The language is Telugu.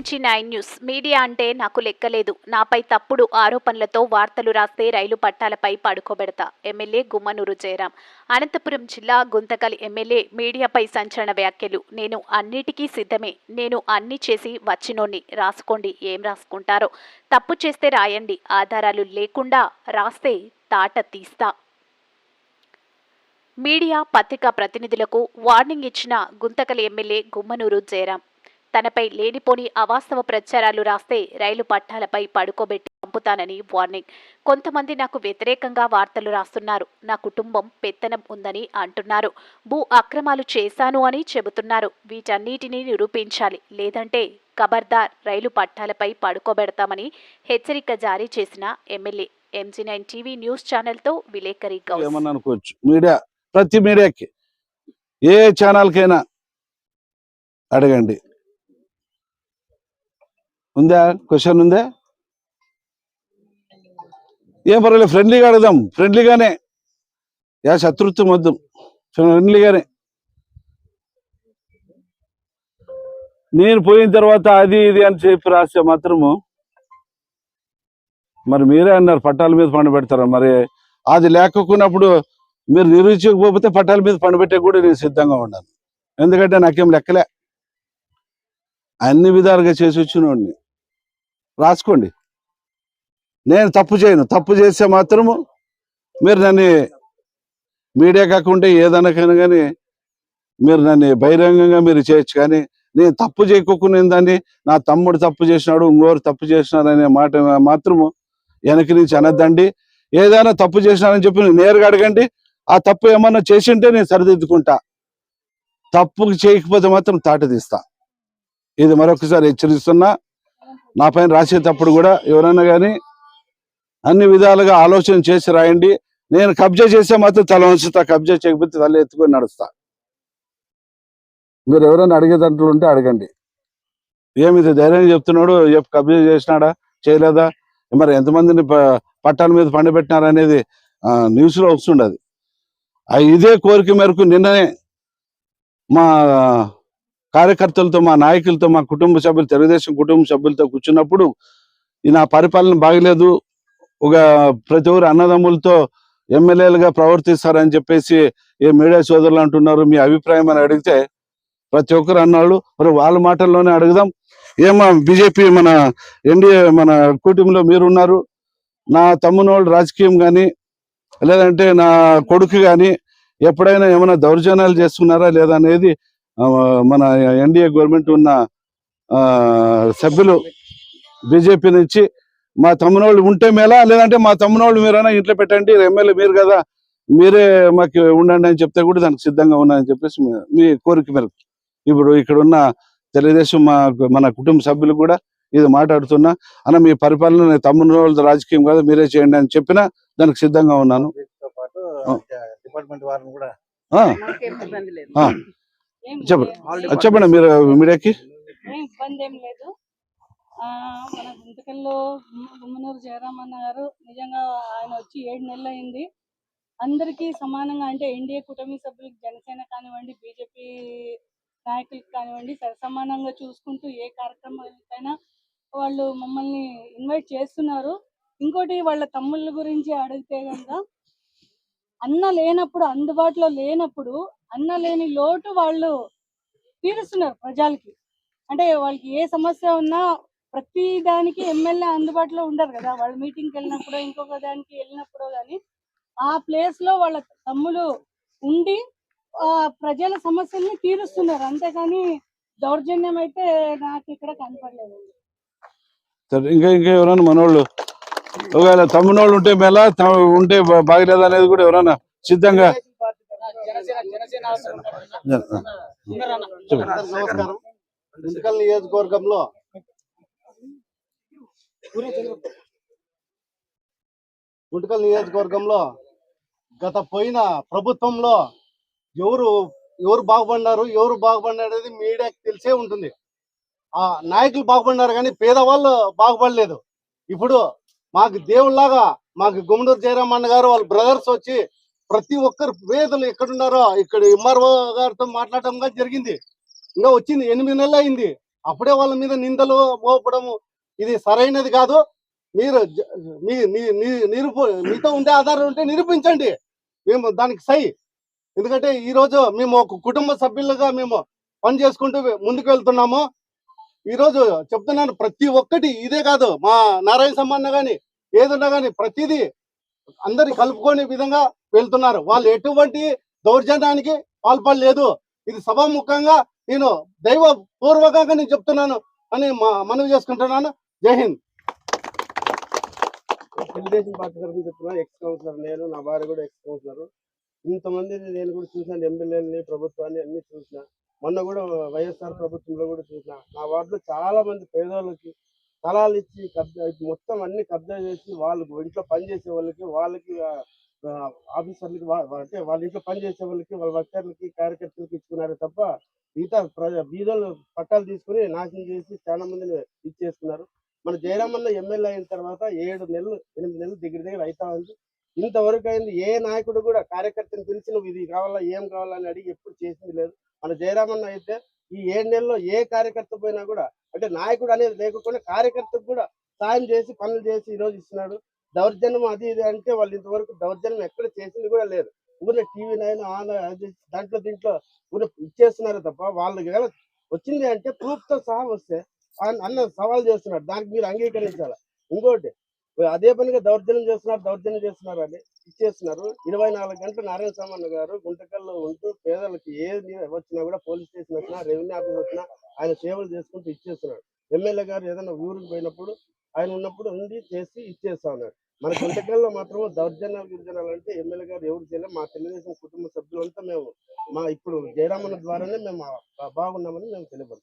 MG9 న్యూస్ మీడియా అంటే నాకు లెక్కలేదు. నాపై తప్పుడు ఆరోపణలతో వార్తలు రాస్తే రైలు పట్టాలపై పడుకోబెడతా. ఎమ్మెల్యే గుమ్మనూరు జయరాం. అనంతపురం జిల్లా గుంతకల్ ఎమ్మెల్యే మీడియాపై సంచలన వ్యాఖ్యలు. నేను అన్నిటికీ సిద్ధమే. నేను అన్ని చేసి వచ్చినోణ్ణి. రాసుకోండి, ఏం రాసుకుంటారో. తప్పు చేస్తే రాయండి. ఆధారాలు లేకుండా రాస్తే తాట తీస్తా. మీడియా పత్రికా ప్రతినిధులకు వార్నింగ్ ఇచ్చిన గుంతకల్ ఎమ్మెల్యే గుమ్మనూరు జయరాం. తనపై లేనిపోని అవాస్తవ ప్రచారాలు రాస్తే రైలు పట్టాలపై పడుకోబెట్టి పంపుతానని వార్నింగ్. కొంతమంది నాకు వ్యతిరేకంగా వార్తలు రాస్తున్నారు. నా కుటుంబం పెత్తనం ఉందని అంటున్నారు. భూ అక్రమాలు చేశాను అని చెబుతున్నారు. వీటన్నిటినీ నిరూపించాలి, లేదంటే ఖబర్దార్, రైలు పట్టాలపై పడుకోబెడతామని హెచ్చరిక జారీ చేసిన ఎమ్మెల్యే. MG9 టీవీ న్యూస్ ఛానల్తో విలేకరి గౌస్. ఏమన్నా అనుకోవచ్చు. మీడియా, ప్రతి మీడియాకి, ఏ ఛానల్కైనా అడగండి. ఉందా? క్వశ్చన్ ఉందా? ఏం పర్వాలేదు, ఫ్రెండ్లీగా అడుగుదాం. ఫ్రెండ్లీగానే, శత్రుత్వం వద్దు, ఫ్రెండ్లీగానే. నేను పోయిన తర్వాత అది ఇది అని చెప్పి రాస్తే మాత్రము మరి మీరే అన్నారు పట్టాల మీద పండబెడతారు. మరి అది లేకున్నప్పుడు మీరు నిరూపించకపోతే పట్టాల మీద పండబెట్టే కూడా నేను సిద్ధంగా ఉన్నాను. ఎందుకంటే నాకేం లెక్కలే, అన్ని విధాలుగా చేసి వచ్చినోడిని. రాసుకోండి. నేను తప్పు చేయను. తప్పు చేస్తే మాత్రము మీరు నన్ను మీడియా కాకుండా ఏదనకైనా కానీ మీరు నన్ను బహిరంగంగా మీరు చేయొచ్చు. కానీ నేను తప్పు చేయకోకుండా దాన్ని నా తమ్ముడు తప్పు చేసినాడు, ఇంకోరు తప్పు చేసినాడు అనే మాట మాత్రము వెనక్కి నుంచి అనద్దండి. ఏదైనా తప్పు చేసినానని చెప్పి నేరుగా అడగండి. ఆ తప్పు ఏమన్నా చేసింటే నేను సరిదిద్దుకుంటా. తప్పు చేయకపోతే మాత్రం తాట తీస్తా. ఇది మరొకసారి హెచ్చరిస్తున్నా. నా పైన రాసేటప్పుడు కూడా ఎవరైనా కానీ అన్ని విధాలుగా ఆలోచన చేసి రాయండి. నేను కబ్జా చేస్తే మాత్రం తల వంచుతా, కబ్జా చేయకపోతే తల ఎత్తుకొని నడుస్తా. మీరు ఎవరైనా అడిగే దాంట్లో ఉంటే అడగండి. ఏమిది ధైర్యంగా చెప్తున్నాడు, కబ్జా చేసినాడా చేయలేదా, మరి ఎంతమందిని పట్టాల మీద పండబెట్టినారా అనేది న్యూస్లో వస్తుండదు. ఇదే కోరిక మేరకు నిన్ననే మా కార్యకర్తలతో, మా నాయకులతో, మా కుటుంబ సభ్యులు, తెలుగుదేశం కుటుంబ సభ్యులతో కూర్చున్నప్పుడు నా పరిపాలన బాగలేదు, ఒక ప్రతి ఒక్కరు అన్నదమ్ములతో ఎమ్మెల్యేలుగా ప్రవర్తిస్తారని చెప్పేసి ఏ మీడియా సోదరులు అంటున్నారు, మీ అభిప్రాయం అని అడిగితే ప్రతి ఒక్కరు అన్నాడు. మరి వాళ్ళ మాటల్లోనే అడుగుదాం. ఏమో బీజేపీ మన ఎన్డీఏ మన కూటమిలో మీరున్నారు. నా తమ్మునోళ్ళు రాజకీయం కానీ లేదంటే నా కొడుకు కానీ ఎప్పుడైనా ఏమైనా దౌర్జన్యాలు చేస్తున్నారా లేదా అనేది మన ఎన్డీఏ గవర్నమెంట్ ఉన్న సభ్యులు బీజేపీ నుంచి మా తమ్మునోళ్ళు ఉంటే మేలా, లేదంటే మా తమ్మునోళ్ళు మీరైనా ఇంట్లో పెట్టండి, ఎమ్మెల్యే మీరు కదా, మీరే మాకు ఉండండి అని చెప్తే కూడా దానికి సిద్ధంగా ఉన్నాయని చెప్పేసి మీ కోరిక మేరకు ఇప్పుడు ఇక్కడ ఉన్న తెలుగుదేశం మన కుటుంబ సభ్యులు కూడా ఇది మాట్లాడుతున్నా. అన్న మీ పరిపాలన తమ్మునోళ్ళ రాజకీయం కాదు, మీరే చేయండి అని చెప్పినా దానికి సిద్ధంగా ఉన్నాను. చెప్పండి మీరు మీడియాకి. ఇబ్బంది ఏం లేదు. మన గుంతకల్లో గుమ్మనూరు జయరాం అన్న గారు నిజంగా ఆయన వచ్చి 7 నెలలు అయింది. అందరికీ సమానంగా, అంటే ఎన్డీఏ కూటమి సభ్యులకు, జనసేన కానివ్వండి, బీజేపీ నాయకులకు కానివ్వండి, సమానంగా చూసుకుంటూ ఏ కార్యక్రమాలకైనా వాళ్ళు మమ్మల్ని ఇన్వైట్ చేస్తున్నారు. ఇంకోటి, వాళ్ళ తమ్ముళ్ళ గురించి అడిగితే కనుక, అన్న లేనప్పుడు, అందుబాటులో లేనప్పుడు అన్న లేని లోటు వాళ్ళు తీరుస్తున్నారు ప్రజలకి. అంటే వాళ్ళకి ఏ సమస్య ఉన్నా ప్రతి దానికి ఎమ్మెల్యే అందుబాటులో ఉండరు కదా. వాళ్ళ మీటింగ్కి వెళ్ళినప్పుడు, ఇంకొక దానికి వెళ్ళినప్పుడు కానీ ఆ ప్లేస్ లో వాళ్ళ తమ్ముడు ఉండి ప్రజల సమస్యల్ని తీరుస్తున్నారు. అంతేకాని దౌర్జన్యం అయితే నాకు ఇక్కడ కనపడలేదు. ఇంకా ఎవరైనా మనోళ్ళు ఒకవేళ తమ్మునోళ్ళు ఉంటే మేళ ఉంటే బాగలేదు అనేది కూడా ఎవరైనా సిద్ధంగా. నమస్కారం. గుంతకల్ నియోజకవర్గంలో గత పోయిన ప్రభుత్వంలో ఎవరు బాగుపడినారు, ఎవరు బాగుపడినారు మీడియాకి తెలిసే ఉంటుంది. ఆ నాయకులు బాగుపడినారు కానీ పేదవాళ్ళు బాగుపడలేదు. ఇప్పుడు మాకు దేవుళ్లాగా మాకు గుమ్మనూరు జయరాం అన్న గారు వాళ్ళ బ్రదర్స్ వచ్చి ప్రతి ఒక్కరు పేదలు ఎక్కడున్నారో ఇక్కడ ఎంఆర్ఓ గారితో మాట్లాడటం జరిగింది. ఇంకా వచ్చింది 8 నెలలు అయింది. అప్పుడే వాళ్ళ మీద నిందలు మోపడము ఇది సరైనది కాదు. మీరు మీతో ఉండే ఆధారం ఉంటే నిరూపించండి, మేము దానికి సై. ఎందుకంటే ఈ రోజు మేము ఒక కుటుంబ సభ్యులుగా మేము పని చేసుకుంటూ ముందుకు వెళ్తున్నాము. ఈ రోజు చెప్తున్నాను, ప్రతి ఒక్కటి ఇదే కాదు, మా నారాయణ సమ్మన్న గాని ఏదున్నా గాని ప్రతిదీ అందరి కలుపుకునే విధంగా వెళ్తున్నారు. వాళ్ళు ఎటువంటి దౌర్జన్యానికి పాల్పడలేదు. ఇది సభాముఖంగా నేను దైవ పూర్వకంగా నేను చెప్తున్నాను అని మనవి చేసుకుంటున్నాను. జై హింద్. తెలుగుదేశం పార్టీ తరఫున చెప్తున్నా, ఎక్స్ కౌన్సిలర్ నేను, నా భార్య కూడా ఎక్స్ కౌన్సిలర్. ఇంతమంది నేను కూడా చూసాను, ఎమ్మెల్యేలని, ప్రభుత్వాన్ని అన్ని చూసిన. మొన్న కూడా వైఎస్ఆర్ ప్రభుత్వంలో కూడా చూసిన. నా వార్డులో చాలా మంది పేదవాళ్ళకి స్థలాలు ఇచ్చి కబ్జా మొత్తం అన్ని కబ్జా చేసి వాళ్ళకు ఇంట్లో పనిచేసే వాళ్ళకి ఆఫీసర్లకి అంటే వాళ్ళ ఇంట్లో పనిచేసే వాళ్ళకి, వాళ్ళ వర్కర్లకి, కార్యకర్తలకి ఇచ్చుకున్నారు తప్ప మిగతా బీదలు పట్టాలు తీసుకుని నాశనం చేసి చాలా మందిని ఇచ్చేసుకున్నారు. మన జయరామన్న ఎమ్మెల్యే అయిన తర్వాత 7 నెలలు 8 నెలలు దగ్గర అవుతా ఉంది. ఇంతవరకు అయింది ఏ నాయకుడు కూడా కార్యకర్తను పిలిచి నువ్వు ఇది కావాలా, ఏం కావాలా అని అడిగి ఎప్పుడు చేసింది లేదు. మన జయరామన్న అయితే ఈ 7 నెలల్లో ఏ కార్యకర్త పోయినా కూడా, అంటే నాయకుడు అనేది లేకుండా కార్యకర్తకు కూడా సాయం చేసి పనులు చేసి ఈ రోజు ఇస్తున్నాడు. దౌర్జన్యం అది ఇది అంటే వాళ్ళు ఇంతవరకు దౌర్జన్యం ఎక్కడ చేసింది కూడా లేదు. ఊరిలో టీవీ 9 ఆన్ అది దీంట్లో ఊరిలో ఇచ్చేస్తున్నారు తప్ప వాళ్ళకి వచ్చింది అంటే ప్రూఫ్ తో సహా వస్తే అన్న సవాల్ చేస్తున్నాడు, దానికి మీరు అంగీకరించాలి. ఇంకోటి అదే పనిగా దౌర్జన్యం చేస్తున్నారు అని ఇచ్చేస్తున్నారు. 24 గంటలు నారాయణ సామన్న గారు గుంటకల్లో ఉంటూ పేదలకు ఏది వచ్చినా కూడా, పోలీస్ స్టేషన్ వచ్చినా, రెవెన్యూ ఆఫీస్ వచ్చినా ఆయన సేవలు చేసుకుంటూ ఇచ్చేస్తున్నాడు. ఎమ్మెల్యే గారు ఏదైనా ఊరికి పోయినప్పుడు ఆయన ఉన్నప్పుడు ఉండి చేసి ఇచ్చేస్తా ఉన్నాడు. మన గుంటకల్లో మాత్రం గిరిజనాలు అంటే ఎమ్మెల్యే గారు ఎవరు చేయలేదు. మా తెలుగుదేశం కుటుంబ సభ్యులంతా మేము ఇప్పుడు జయరామన్న ద్వారానే మేము బాగున్నామని మేము తెలియదు.